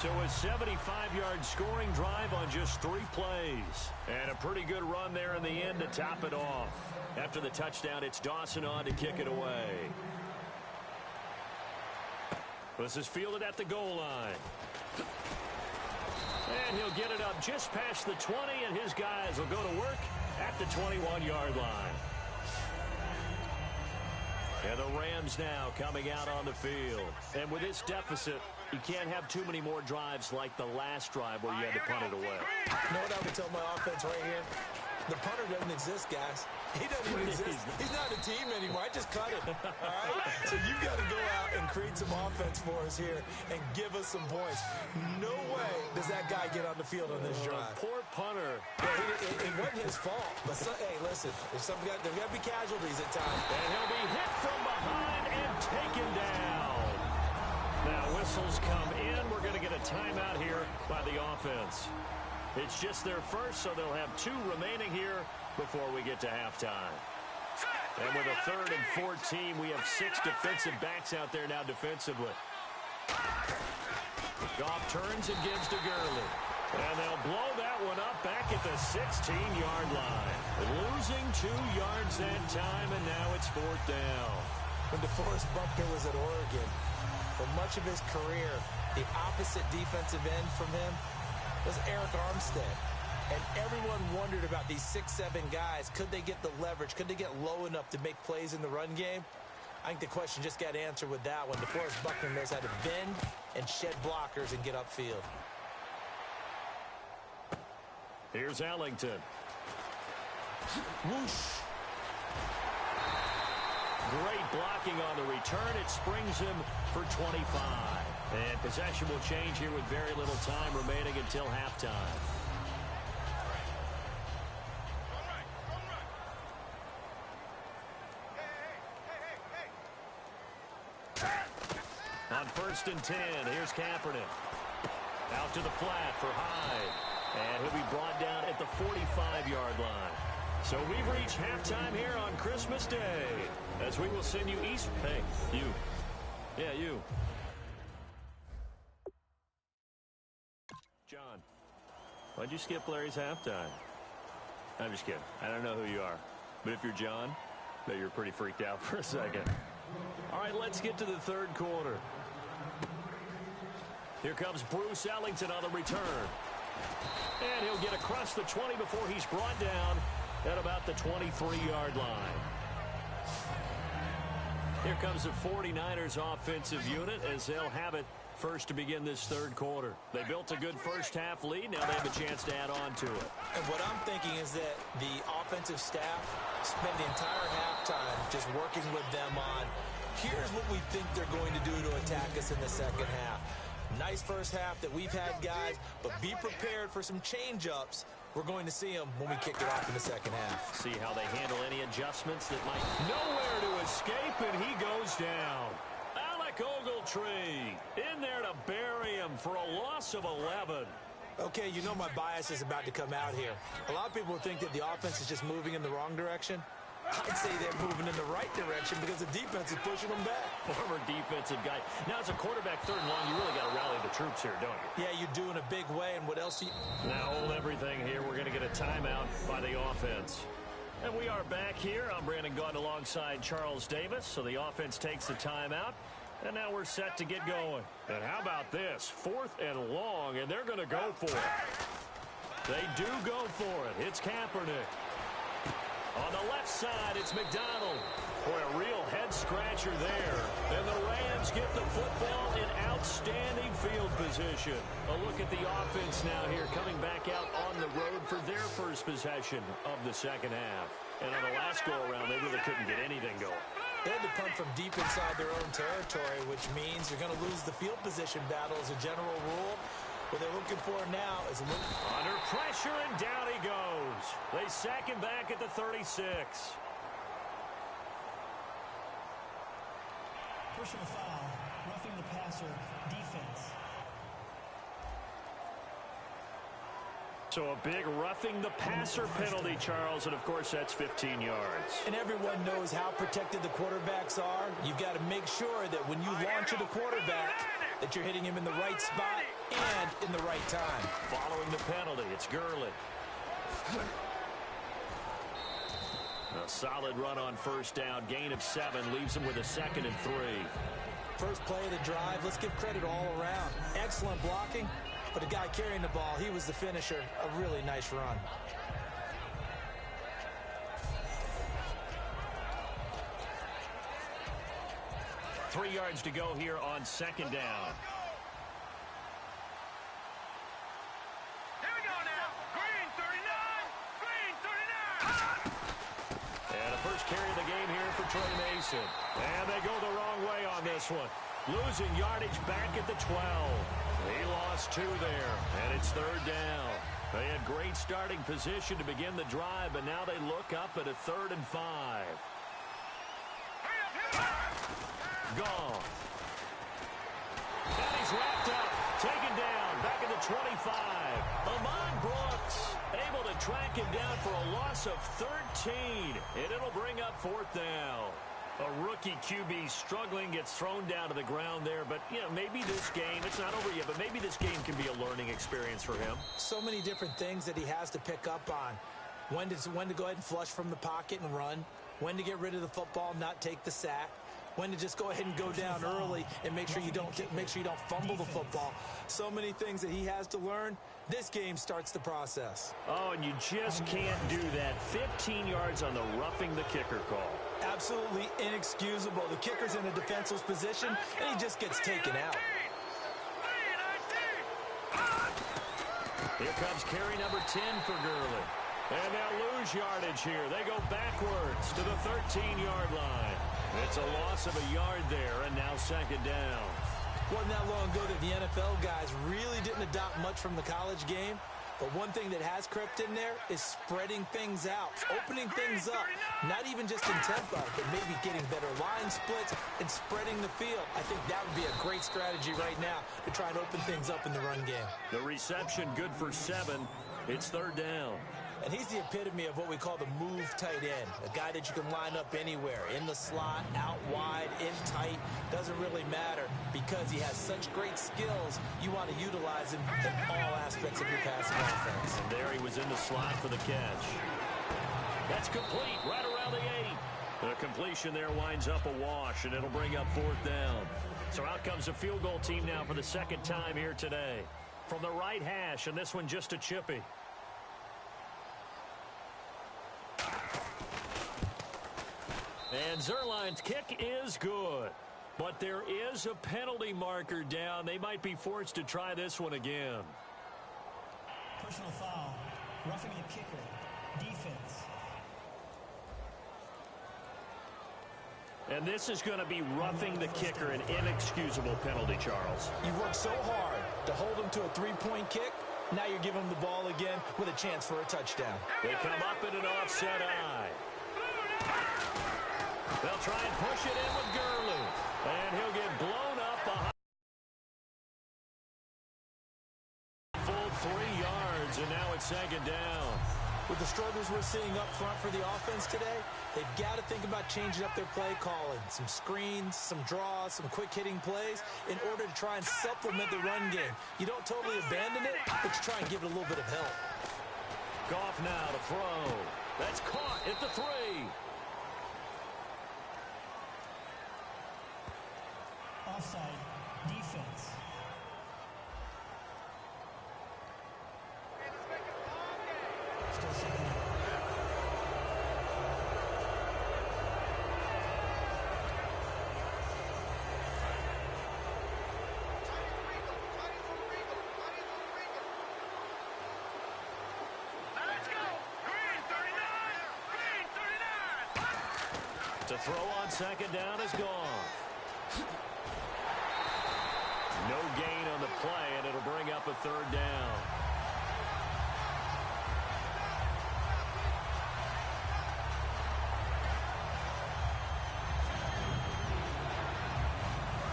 So a 75-yard scoring drive on just 3 plays. And a pretty good run there in the end to top it off. After the touchdown, it's Dawson on to kick it away. This is fielded at the goal line. And he'll get it up just past the 20, and his guys will go to work at the 21-yard line. And the Rams now coming out on the field. And with this deficit, you can't have too many more drives like the last drive where you had to punt it away. You know what I would tell my offense right here? The punter doesn't exist, guys. He doesn't even exist. He's not a team anymore. I just cut him. All right? So you've got to go out and create some offense for us here and give us some points. No way does that guy get on the field on this drive. Poor punter. Yeah, it wasn't his fault. But hey, listen, there's got to be casualties at times. And he'll be hit from behind and taken down. Now whistles come in. We're going to get a timeout here by the offense. It's just their first, so they'll have 2 remaining here before we get to halftime. And with a 3rd and 14, we have 6 defensive backs out there now defensively. Goff turns and gives to Gurley. And they'll blow that one up back at the 16-yard line. Losing 2 yards that time, and now it's 4th down. When DeForest Buckner was at Oregon, for much of his career, the opposite defensive end from him was Eric Armstead. And everyone wondered about these 6'7" guys. Could they get the leverage? Could they get low enough to make plays in the run game? I think the question just got answered with that one. DeForest Buckner knows how to bend and shed blockers and get upfield. Here's Ellington. Whoosh. Great blocking on the return. It springs him for 25. And possession will change here with very little time remaining until halftime. On 1st and 10, here's Kaepernick. Out to the flat for Hyde. And he'll be brought down at the 45-yard line. So we've reached halftime here on Christmas Day. As we will send you east. Hey, you. Yeah, you. John, why'd you skip Larry's halftime? I'm just kidding. I don't know who you are. But if you're John, bet you're pretty freaked out for a second. All right, let's get to the 3rd quarter. Here comes Bruce Ellington on the return. And he'll get across the 20 before he's brought down at about the 23-yard line. Here comes the 49ers offensive unit as they'll have it first to begin this 3rd quarter. They built a good first-half lead. Now they have a chance to add on to it. And what I'm thinking is that the offensive staff spent the entire halftime just working with them on, here's what we think they're going to do to attack us in the second half. Nice first half that we've had, guys, but be prepared for some change-ups. We're going to see them when we kick it off in the second half. See how they handle any adjustments that might nowhere to escape, and he goes down. Alec Ogletree in there to bury him for a loss of 11. Okay, you know my bias is about to come out here. A lot of people think that the offense is just moving in the wrong direction. I'd say they're moving in the right direction because the defense is pushing them back. Former defensive guy. Now, as a quarterback 3rd and long, you really got to rally the troops here, don't you? Yeah, you do in a big way, and what else? Now, hold everything here. We're going to get a timeout by the offense. And we are back here. I'm Brandon Gaudin alongside Charles Davis. So the offense takes the timeout. And now we're set to get going. And how about this? 4th and long, and they're going to go for it. They do go for it. It's Kaepernick. On the left side, it's McDonald. Boy, a real head-scratcher there. And the Rams get the football in outstanding field position. A look at the offense now here, coming back out on the road for their first possession of the second half. And on the last go-around, they really couldn't get anything going. They had to punt from deep inside their own territory, which means you're going to lose the field position battle as a general rule. What they're looking for now is a little... Under pressure, and down he goes. They sack him back at the 36. Personal foul, roughing the passer, defense. So a big roughing the passer penalty, Charles, and of course that's 15 yards. And everyone knows how protected the quarterbacks are. You've got to make sure that when you launch at a quarterback, that you're hitting him in the right spot and in the right time. Following the penalty, it's Gurley. A solid run on first down. Gain of 7 leaves him with a 2nd and 3. First play of the drive, let's give credit all around. Excellent blocking, but the guy carrying the ball, he was the finisher. A really nice run. Three yards to go here on second down. Here we go now. Green 39. Green 39. And the first carry of the game here for Trey Mason. And they go the wrong way on this one. Losing yardage back at the 12. He lost 2 there, and it's third down. They had great starting position to begin the drive, but now they look up at a 3rd and 5. Gone. And he's wrapped up, taken down, back at the 25. Ahman Brooks able to track him down for a loss of 13, and it'll bring up 4th down. A rookie QB struggling, gets thrown down to the ground there, but you know, maybe this game, it's not over yet, but maybe this game can be a learning experience for him. So many different things that he has to pick up on. When to go ahead and flush from the pocket and run, when to get rid of the football, not take the sack, when to just go ahead and go down early and make sure you don't fumble the football. So many things that he has to learn. This game starts the process. Oh, and you just can't do that. 15 yards on the roughing the kicker call. Absolutely inexcusable. The kicker's in a defenseless position, and he just gets taken out. Here comes carry number 10 for Gurley. And they'll lose yardage here. They go backwards to the 13-yard line. It's a loss of a yard there, and now second down. Wasn't that long ago that the NFL guys really didn't adopt much from the college game. But one thing that has crept in there is spreading things out, opening things up, not even just in tempo, but maybe getting better line splits and spreading the field. I think that would be a great strategy right now to try and open things up in the run game. The reception good for 7. It's third down. And he's the epitome of what we call the move tight end, a guy that you can line up anywhere, in the slot, out wide, in tight, doesn't really matter because he has such great skills. You want to utilize him in all aspects of your passing offense. And there he was in the slot for the catch. That's complete right around the 8. The completion there winds up a wash, and it'll bring up 4th down. So out comes a field goal team now for the second time here today. From the right hash, and this one just a chippy. And Zerline's kick is good. But there is a penalty marker down. They might be forced to try this one again. Personal foul. Roughing the kicker. Defense. And this is going to be roughing the kicker, an inexcusable penalty, Charles. You've worked so hard to hold him to a 3-point kick. Now you're giving him the ball again with a chance for a touchdown. They come up in an offset eye. They'll try and push it in with Gurley. And he'll get blown up behind. Full 3 yards, and now it's second down. With the struggles we're seeing up front for the offense today, they've got to think about changing up their play calling. Some screens, some draws, some quick-hitting plays in order to try and supplement the run game. You don't totally abandon it, but you try and give it a little bit of help. Goff now to throw. That's caught at the 3. Offside. Defense. Still second. Let's go. Green 39. Green 39. To throw on second down is gone. No gain on the play, and it'll bring up a third down.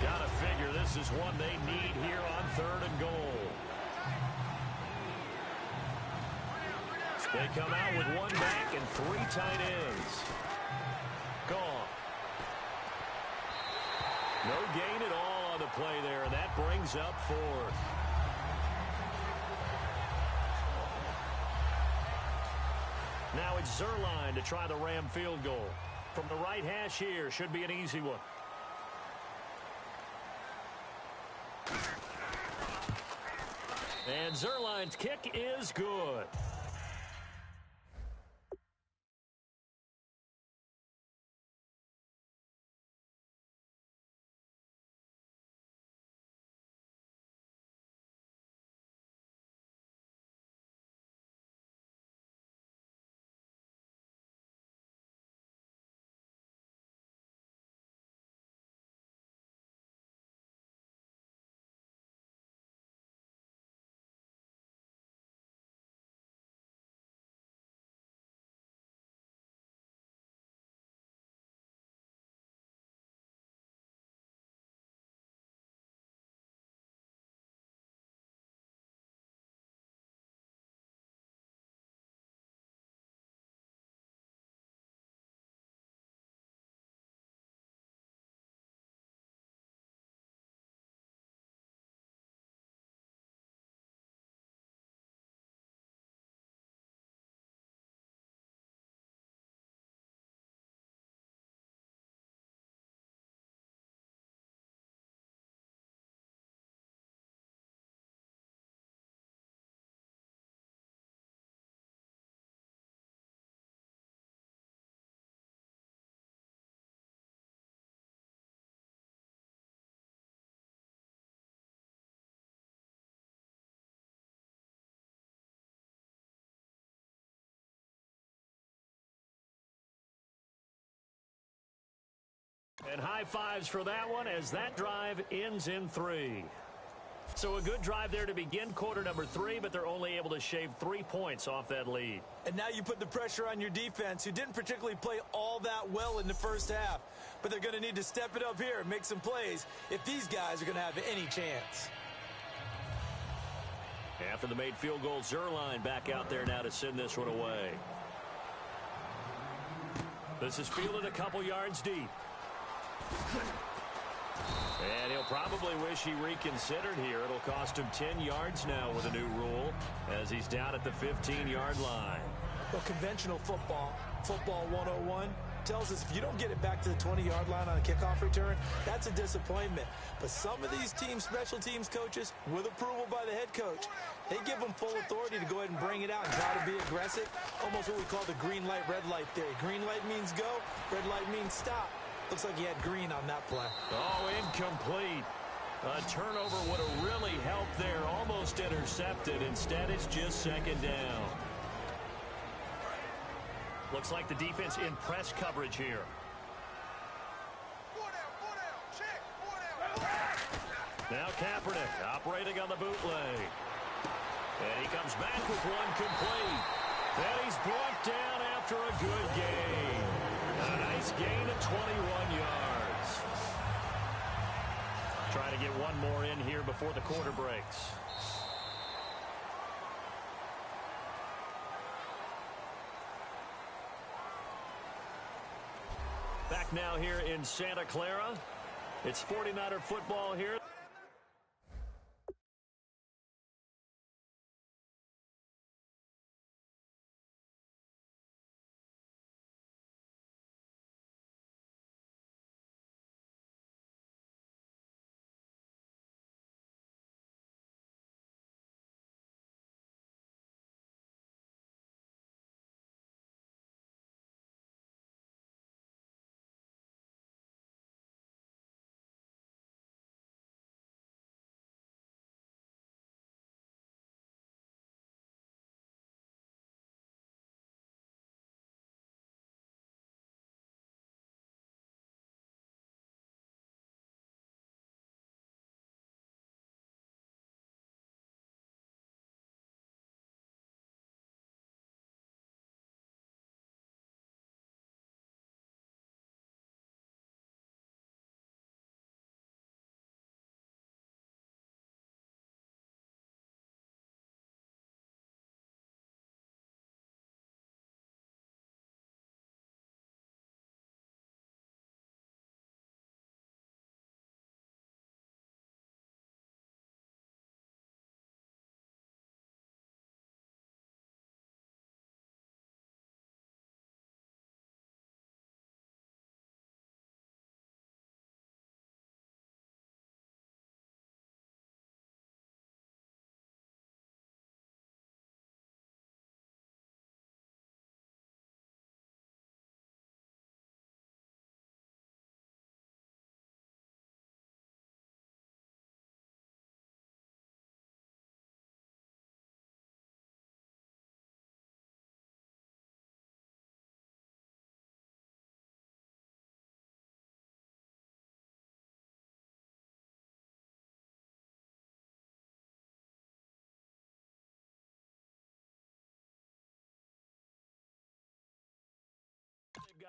Gotta figure this is one they need here on 3rd and goal. They come out with one back and 3 tight ends. Gone. No gain at all on the play there, and that brings up 4th. Now it's Zerline to try the Ram field goal. From the right hash here, should be an easy one. And Zerline's kick is good. And high fives for that one as that drive ends in 3. So a good drive there to begin quarter number 3, but they're only able to shave 3 points off that lead. And now you put the pressure on your defense, who didn't particularly play all that well in the first half. But they're going to need to step it up here and make some plays if these guys are going to have any chance. After the made field goal, Zerline back out there now to send this one away. This is fielded a couple yards deep. And he'll probably wish he reconsidered here. It'll cost him 10 yards now with a new rule as he's down at the 15-yard line. Well, conventional football 101, tells us if you don't get it back to the 20-yard line on a kickoff return, that's a disappointment. But some of these special teams coaches, with approval by the head coach, they give them full authority to go ahead and bring it out and try to be aggressive. Almost what we call the green light, red light theory. Green light means go, red light means stop. Looks like he had green on that play. Oh, incomplete. A turnover would have really helped there. Almost intercepted. Instead, it's just second down. Looks like the defense in press coverage here. Now Kaepernick operating on the bootleg. And he comes back with one complete. And he's brought down after a good gain. A nice gain of 21 yards. Trying to get one more in here before the quarter breaks. Back now here in Santa Clara. It's 49er football here.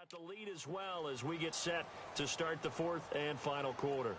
got the lead as well as we get set to start the fourth and final quarter.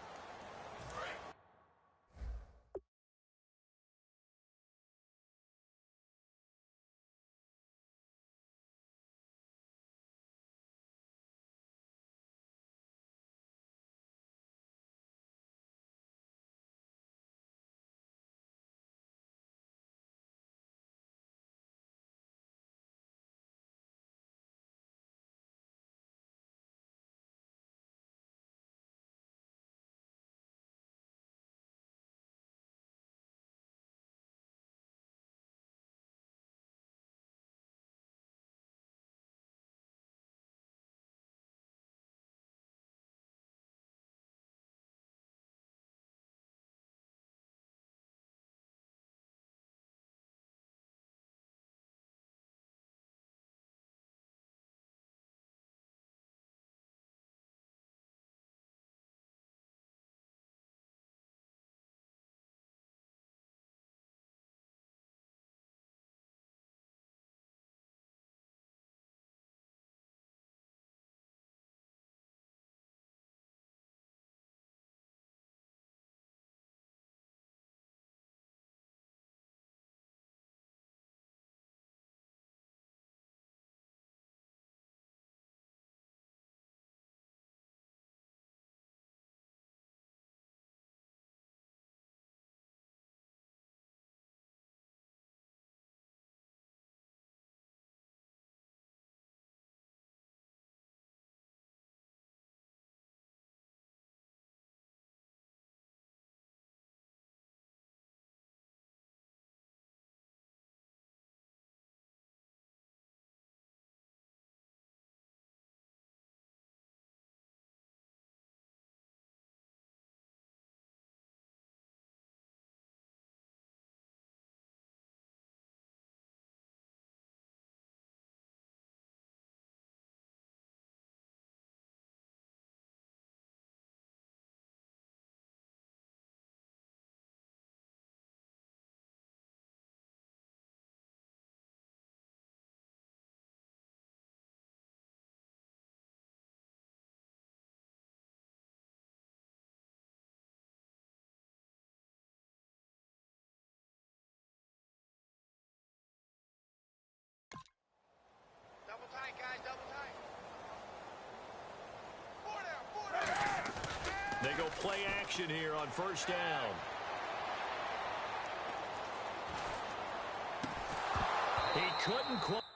Double tight, guys, double tight. Four down. They go play action here on first down. He couldn't quite.